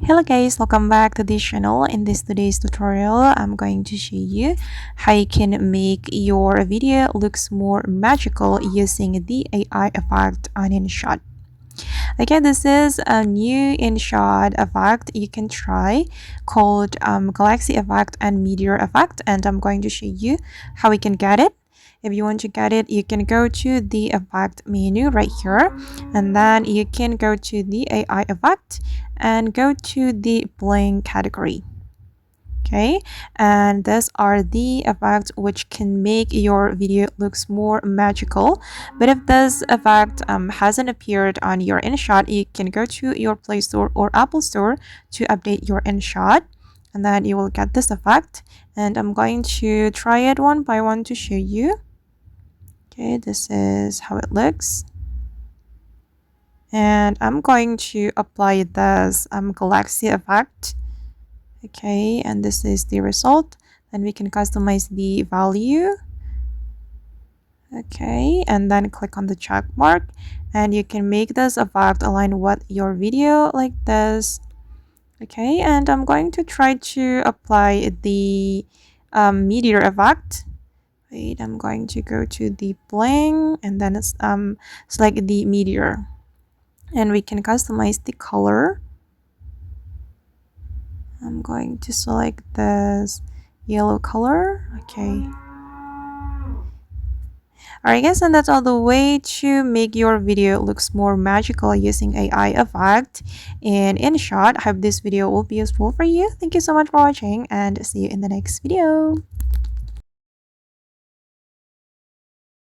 Hello guys, welcome back to this channel. In this today's tutorial, I'm going to show you how you can make your video looks more magical using the AI effect on InShot. Okay, this is a new InShot effect you can try called Galaxy Effect and Meteor Effect, and I'm going to show you how we can get it. If you want to get it, you can go to the effect menu right here, and then you can go to the AI effect and go to the blank category. Okay, and these are the effects which can make your video looks more magical. But if this effect hasn't appeared on your InShot, you can go to your Play Store or Apple Store to update your InShot, and then you will get this effect. And I'm going to try it one by one to show you. Okay, this is how it looks. And I'm going to apply this galaxy effect. Okay, and this is the result. Then we can customize the value. Okay, and then click on the check mark, and you can make this effect align with your video like this. Okay, and I'm going to try to apply the meteor effect. Wait, I'm going to go to the bling and then select the meteor, and we can customize the color. I'm going to select this yellow color. Okay. Alright guys, and that's all the way to make your video looks more magical using AI effect and InShot. I hope this video will be useful for you. Thank you so much for watching and see you in the next video.